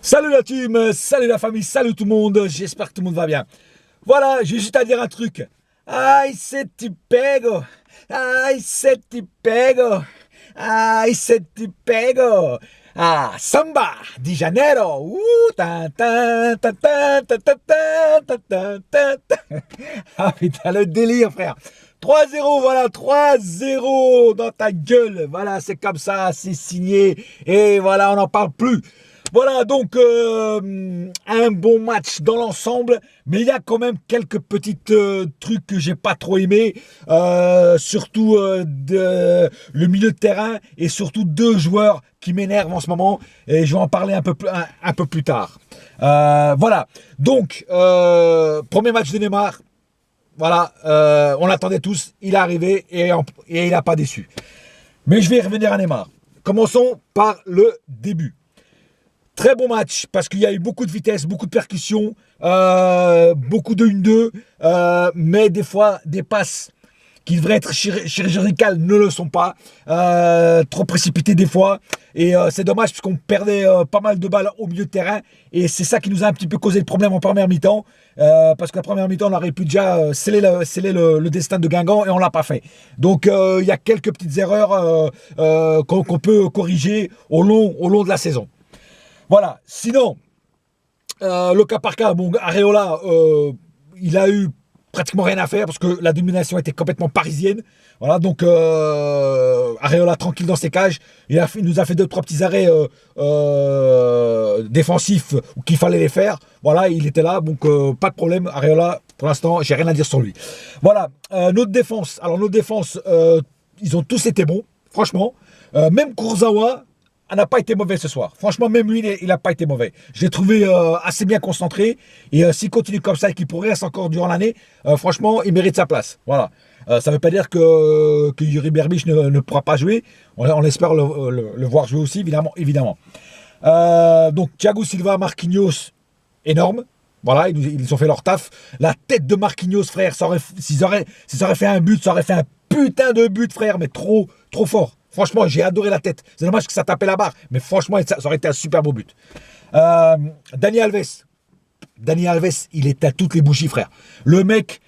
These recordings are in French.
Salut la team, salut la famille, salut tout le monde, j'espère que tout le monde va bien. Voilà, j'ai juste à dire un truc. Ai se te pego, ai se te pego, ai se te pego. Ah, Samba di Janeiro. Tan, tan, tan, tan, tan, tan, tan, tan, tan, tan. Ah putain, le délire frère. 3-0, voilà, 3-0 dans ta gueule. Voilà, c'est comme ça, c'est signé. Et voilà, on n'en parle plus. Voilà, donc un bon match dans l'ensemble, mais il y a quand même quelques petits trucs que j'ai pas trop aimé, surtout le milieu de terrain et surtout deux joueurs qui m'énervent en ce moment, et je vais en parler un peu plus tard. Voilà, donc premier match de Neymar, voilà, on l'attendait tous, il est arrivé et il n'a pas déçu. Mais je vais y revenir à Neymar. Commençons par le début. Très bon match parce qu'il y a eu beaucoup de vitesse, beaucoup de percussions, beaucoup de 1-2, mais des fois des passes qui devraient être chirurgicales ne le sont pas, trop précipitées des fois, et c'est dommage parce qu'on perdait pas mal de balles au milieu de terrain, et c'est ça qui nous a un petit peu causé le problème en première mi-temps, parce que la première mi-temps on aurait pu déjà sceller le destin de Guingamp et on l'a pas fait. Donc il y a quelques petites erreurs qu'on peut corriger au long de la saison. Voilà, sinon, le cas par cas, bon, Areola, il a eu pratiquement rien à faire parce que la domination était complètement parisienne. Voilà, donc Areola tranquille dans ses cages. Il nous a fait 2-3 petits arrêts défensifs qu'il fallait les faire. Voilà, il était là, donc pas de problème. Areola, pour l'instant, j'ai rien à dire sur lui. Voilà, notre défense. Alors, notre défense, ils ont tous été bons, franchement. Même Kurzawa n'a pas été mauvais ce soir. Franchement, même lui, il n'a pas été mauvais. Je l'ai trouvé assez bien concentré. Et s'il continue comme ça et qu'il progresse encore durant l'année, franchement, il mérite sa place. Voilà. Ça ne veut pas dire que Yuri Berbic ne pourra pas jouer. On espère le voir jouer aussi, évidemment. Donc, Thiago Silva, Marquinhos, énorme. Voilà, ils ont fait leur taf. La tête de Marquinhos, frère, s'ils auraient fait un but, ça aurait fait un putain de but, frère, mais trop fort. Franchement, j'ai adoré la tête. C'est dommage que ça tapait la barre. Mais franchement, ça aurait été un super beau but. Dani Alves. Dani Alves, il était à toutes les bougies, frère. Le mec,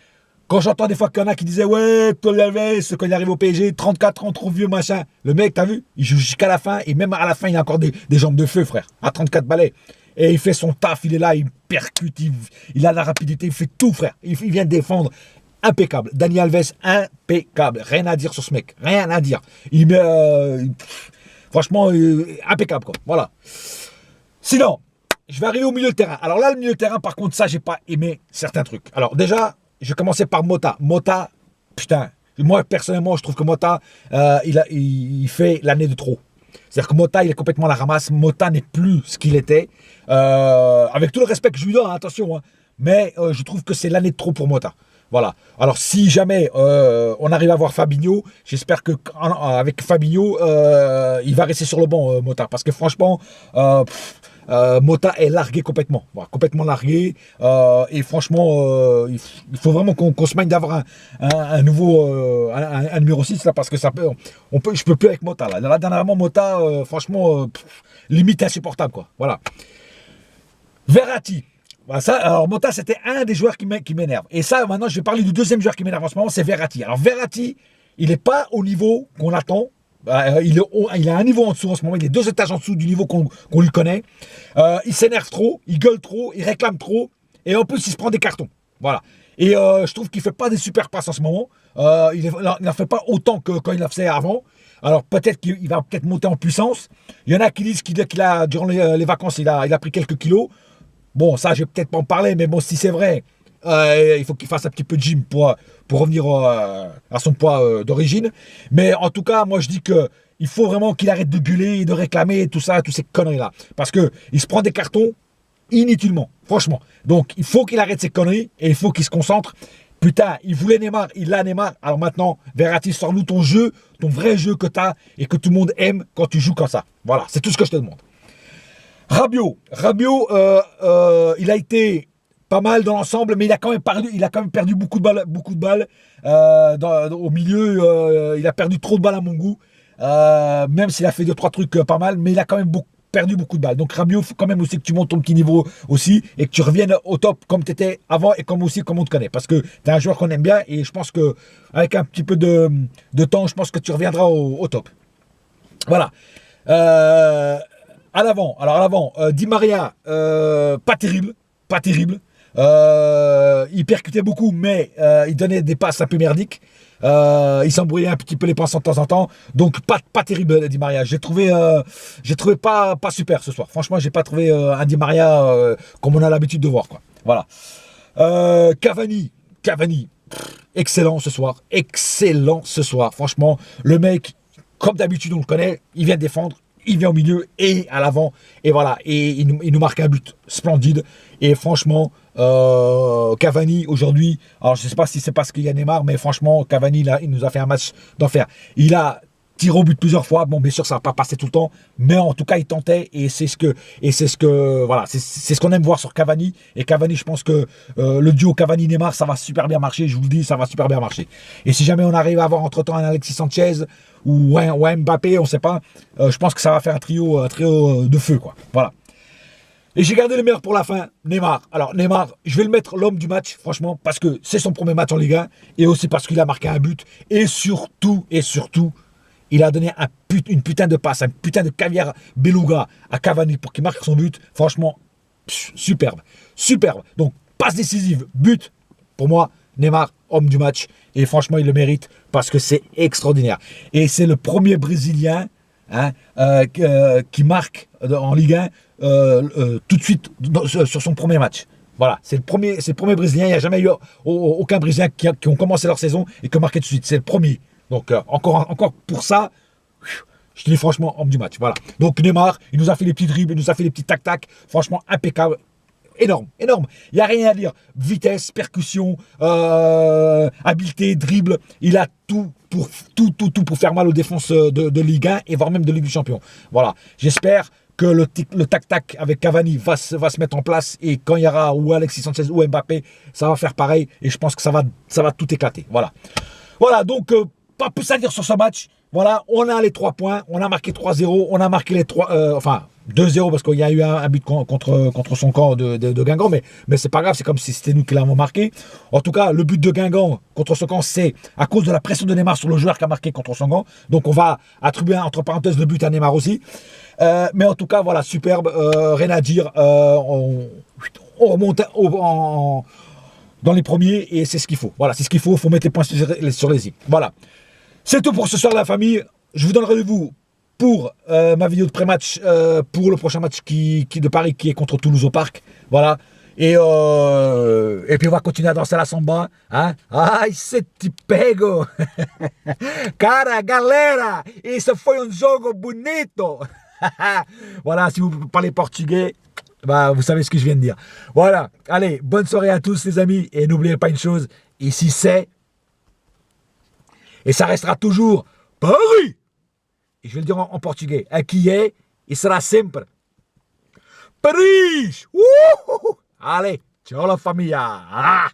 quand j'entends des fois qu'il y en a qui disaient « Ouais, Dani Alves, quand il arrive au PSG, 34 ans, trop vieux, machin. » Le mec, t'as vu? Il joue jusqu'à la fin. Et même à la fin, il a encore des jambes de feu, frère. À 34 balais. Et il fait son taf. Il est là, il percute. Il a la rapidité. Il fait tout, frère. Il vient défendre. Impeccable. Dani Alves, impeccable. Rien à dire sur ce mec. Rien à dire. Franchement, impeccable, quoi. Voilà. Sinon, je vais arriver au milieu de terrain. Alors là, le milieu de terrain, par contre, ça, j'ai pas aimé certains trucs. Alors déjà, je vais commencer par Mota. Mota, putain. Moi, personnellement, je trouve que Mota, il fait l'année de trop. C'est-à-dire que Mota, il est complètement à la ramasse. Mota n'est plus ce qu'il était. Avec tout le respect que je lui donne, attention. Hein, mais je trouve que c'est l'année de trop pour Mota. Voilà. Alors, si jamais on arrive à voir Fabinho, j'espère qu'avec Fabinho, il va rester sur le banc, Mota. Parce que franchement, Mota est largué complètement. Voilà, complètement largué. Et franchement, il faut vraiment qu'on se mène d'avoir un nouveau un numéro 6 là, parce que je peux plus avec Mota. Là, dernièrement, Mota, franchement, limite insupportable, quoi. Voilà. Verratti. Alors Mota, c'était un des joueurs qui m'énerve. Et ça, maintenant, je vais parler du deuxième joueur qui m'énerve en ce moment, c'est Verratti. Alors Verratti, il n'est pas au niveau qu'on attend. Il a un niveau en dessous en ce moment. Il est 2 étages en dessous du niveau qu'on lui connaît. Il s'énerve trop, il gueule trop, il réclame trop. Et en plus, il se prend des cartons. Voilà. Et je trouve qu'il ne fait pas des super passes en ce moment. Il n'en fait pas autant que quand il en faisait avant. Alors peut-être qu'il va monter en puissance. Il y en a qui disent qu'il a durant les vacances, il a pris quelques kilos. Bon, ça, je vais peut-être pas en parler, mais bon, si c'est vrai, il faut qu'il fasse un petit peu de gym pour revenir à son poids d'origine. Mais en tout cas, moi, je dis qu'il faut vraiment qu'il arrête de gueuler, de réclamer, tout ça, toutes ces conneries-là. Parce qu'il se prend des cartons inutilement, franchement. Donc, il faut qu'il arrête ces conneries et il faut qu'il se concentre. Putain, il voulait Neymar, il a Neymar. Alors maintenant, Verratti, sors-nous ton jeu, ton vrai jeu que tu as et que tout le monde aime quand tu joues comme ça. Voilà, c'est tout ce que je te demande. Rabiot, il a été pas mal dans l'ensemble, mais il a quand même perdu beaucoup de balles au milieu. Il a perdu trop de balles à mon goût, même s'il a fait 2-3 trucs pas mal, mais il a quand même perdu beaucoup de balles. Donc Rabiot, il faut quand même aussi que tu montes ton petit niveau aussi et que tu reviennes au top comme tu étais avant et comme aussi comme on te connaît. Parce que tu es un joueur qu'on aime bien et je pense que avec un petit peu de temps, je pense que tu reviendras au top. Voilà. À l'avant. Alors à l'avant, Di Maria, pas terrible. Pas terrible. Il percutait beaucoup, mais il donnait des passes un peu merdiques. Il s'embrouillait un petit peu les pinces de temps en temps. Donc pas terrible Di Maria. J'ai trouvé pas super ce soir. Franchement, j'ai pas trouvé un Di Maria comme on a l'habitude de voir, quoi. Voilà. Cavani, excellent ce soir. Excellent ce soir. Franchement, le mec, comme d'habitude, on le connaît, il vient défendre, il vient au milieu et à l'avant. Et voilà. Et il nous marque un but splendide. Et franchement, Cavani aujourd'hui, alors je ne sais pas si c'est parce qu'il y a Neymar, mais franchement, Cavani, là, il nous a fait un match d'enfer. Il a tiré au but plusieurs fois. Bon, bien sûr, ça va pas passer tout le temps, mais en tout cas, il tentait et c'est ce que, voilà, c'est ce qu'on aime voir sur Cavani. Et Cavani, je pense que le duo Cavani-Neymar, ça va super bien marcher. Je vous le dis, ça va super bien marcher. Et si jamais on arrive à avoir entre-temps un Alexis Sanchez ou un Mbappé, on ne sait pas, je pense que ça va faire un trio de feu, quoi. Voilà. Et j'ai gardé le meilleur pour la fin, Neymar. Alors Neymar, je vais le mettre l'homme du match, franchement, parce que c'est son premier match en Ligue 1, et aussi parce qu'il a marqué un but, et surtout, il a donné une putain de passe, un putain de caviar beluga à Cavani pour qu'il marque son but. Franchement, superbe. Donc, passe décisive, but, pour moi, Neymar, homme du match, et franchement, il le mérite, parce que c'est extraordinaire. Et c'est le premier Brésilien qui marque en Ligue 1 tout de suite sur son premier match. Voilà, c'est le premier Brésilien. Il n'y a jamais eu aucun Brésilien qui ont commencé leur saison et qui ont marqué tout de suite. C'est le premier. Donc encore pour ça, je te dis franchement, homme du match. Voilà. Donc Neymar, il nous a fait les petits dribbles, il nous a fait les petits tac-tac. Franchement, impeccable. Énorme. Il n'y a rien à dire. Vitesse, percussion, habileté, dribble. Il a tout pour faire mal aux défenses de Ligue 1 et voire même de Ligue des Champions. Voilà. J'espère que le tac-tac avec Cavani va se mettre en place et quand il y aura ou Alexis Sanchez ou Mbappé, ça va faire pareil et je pense que ça va tout éclater. Voilà, donc pas plus à dire sur ce match. Voilà, on a les 3 points, on a marqué 3-0, on a marqué les 3, enfin 2-0 parce qu'il y a eu un but contre son camp de Guingamp, mais c'est pas grave, c'est comme si c'était nous qui l'avons marqué. En tout cas, le but de Guingamp contre son camp, c'est à cause de la pression de Neymar sur le joueur qui a marqué contre son camp. Donc on va attribuer entre parenthèses le but à Neymar aussi. Mais en tout cas, voilà, superbe, rien à dire. On remonte dans les premiers et c'est ce qu'il faut. Voilà, c'est ce qu'il faut. Il faut mettre les points sur les i. Voilà. C'est tout pour ce soir, la famille. Je vous donne rendez-vous pour ma vidéo de pré-match pour le prochain match de Paris qui est contre Toulouse au Parc. Voilà. Et puis on va continuer à danser la samba. Hein? Ai, se te pego! Cara, galera! Isso foi um jogo bonito! Voilà, si vous parlez portugais, bah, vous savez ce que je viens de dire. Voilà. Allez, bonne soirée à tous les amis. Et n'oubliez pas une chose, ici c'est... Et ça restera toujours Paris. Et je vais le dire en portugais. Aqui é e será sempre Paris. Allez, ciao la famille. Ah.